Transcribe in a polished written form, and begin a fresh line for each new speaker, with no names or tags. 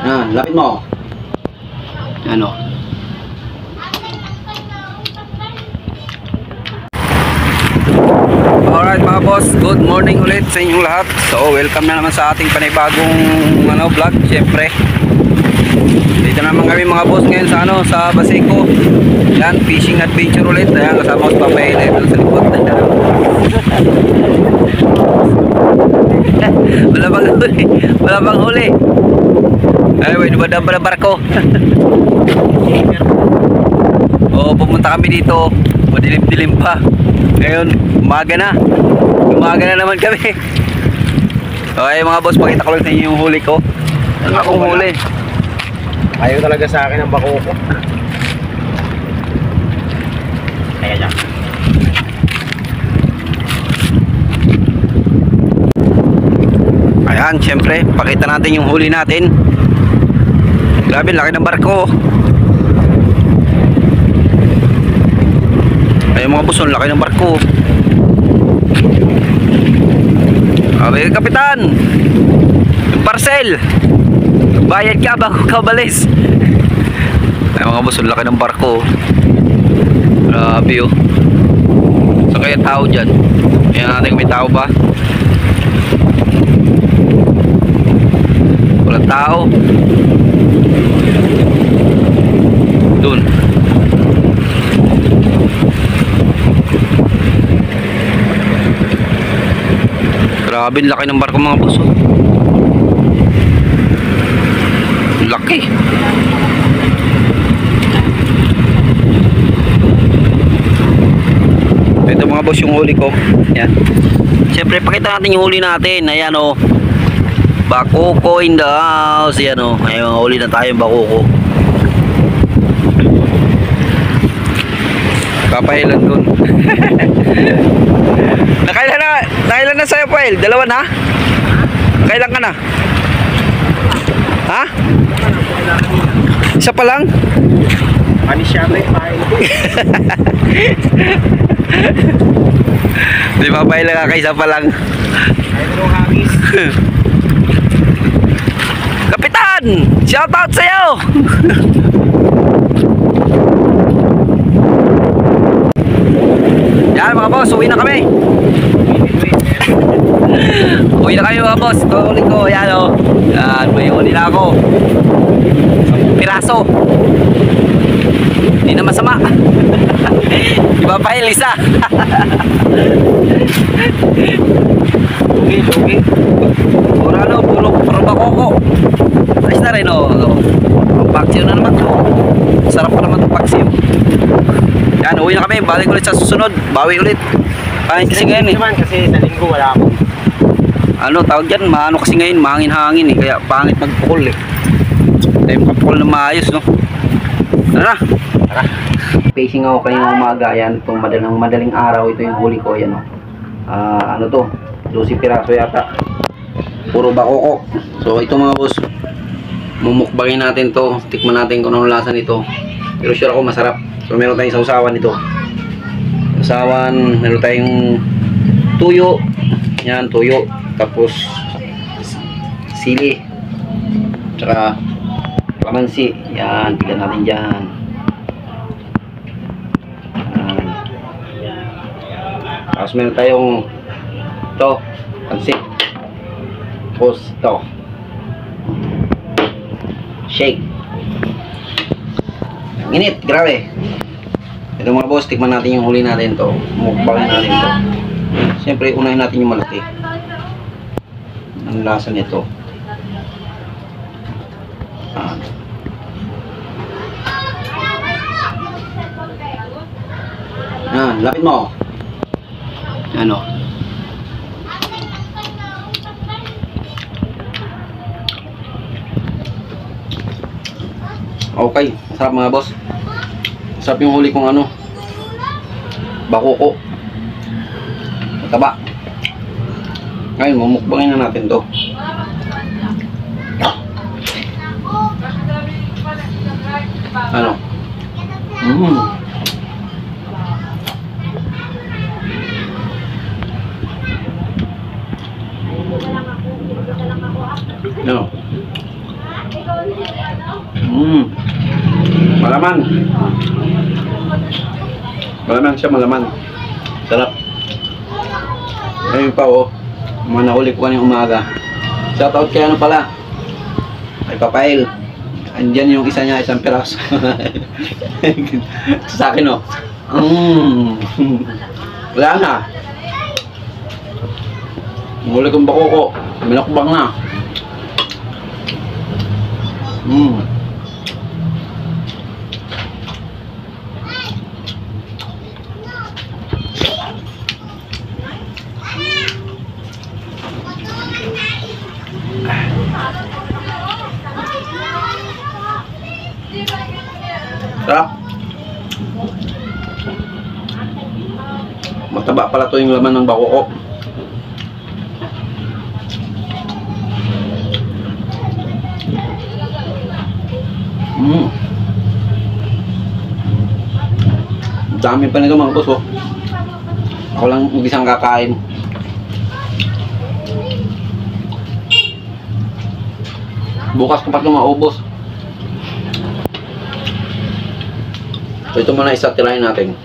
Lapit mo. Ano? Alright mga boss, good morning ulit sa inyong lahat. So welcome na naman sa ating panibagong vlog. Siyempre dito naman kami mga boss ngayon sa sa Baseco. Yan, fishing adventure ulit. Ayan, kasama ko sa papay na ito sa likod. Wala bang huli. Ay, may dumadaan pa na barko. Oo, pumunta kami dito, madilim-dilim pa. Ngayon, umaga na naman kami. Okay mga boss, pakita ko lang sa inyo yung huli ko. Ano akong huli?
Ayaw talaga sa akin ang bako ko. Ayan.
Ayan, syempre, pakita natin yung huli natin. Grabe, laki ng barko. Ayun mga boss, laki ng barko. Okay, kapitan, yung parcel, bayad ka bago ka balis. Ayun mga boss, laki ng barko. Grabe oh. Saan kaya tao dyan? Ayan natin kung may tao ba. Walang tao. Doon. Grabe, laki ng barko mga boss. Laki. Ito mga boss yung huli ko. Yan. Siyempre pakita natin yung huli natin. Ayan o. Bakoko in the house. Ayan o. Ayan, huli na tayo yung bakoko. Papahilan dun. Nakailan na sa'yo, Pail? Dalawa na? Kailan ka na? Ha? Isa pa lang?
Panisyabe, Pail.
Di ba, Pail, nakakaisa pa lang?
Ayun ang hagis.
Kapitan! Shoutout sa'yo! Yan mga boss, uwi na kami. Uwi na kami mga boss. Ito ulit ko, yan o. Yan, may uli na ako. 10 piraso. Hindi na masama. Iba pa yung isa. Lugi. Puro bakoko. Ayos na rin o. Paksiyo na naman to. Sarap pa naman itong paksiyo. Yan, uwi na kami. Balik ulit sa susunod. Bawi ulit. Pangit kasi ngayon eh.
Kasi sa linggo wala ako.
Ano, tawag dyan, maano kasi ngayon, mahangin-hangin eh. Kaya pangit magpukol eh. Tayo magpukol na maayos, no? Tara! Facing ako kanina umaga. Yan, itong madaling araw. Ito yung huli ko. Yan, no? Ano to? 12 piraso yata. Puro bakoko. So, ito mga boss. Mumukbangin natin to. Tikman natin kung anong lasa nito. Pero sure ako masarap. So meron tayong sausawan nito. Sausawan, meron tayong tuyo. Yan, tuyo. Tapos sili. Tsaka kalamansi. Yan, bigyan natin dyan. Yan. Tapos meron tayong ito, pansit. Tapos ito, shake. Init, grabe. Ito mga boss, tikman natin yung huli natin to. Mukbangin natin to. Siyempre, unahin natin yung malaki. Ang lasa nito. Lapit mo. Ano? Okay, sarap mga boss. Sarap yung huli kong bakoko. Mataba. Ngayon, mamukbangin na natin to. Ano? No. Malaman. Malaman siya, malaman. Sarap. Ayun pa oh. Mga nahuli ko kanina umaga. Shoutout kay ano pala. Kay Papail. Andyan yung isa niya, isang piraso. Sa akin oh. Wala na. Huli kong bakoko. Minakbang na. Sarap. Mataba pala to yung laman ng bakoko. Dami pa nito mga boss oh. Ako lang mag-isang kakain. Bukas ko pa ito maubos. So ito muna isa, tirahin natin.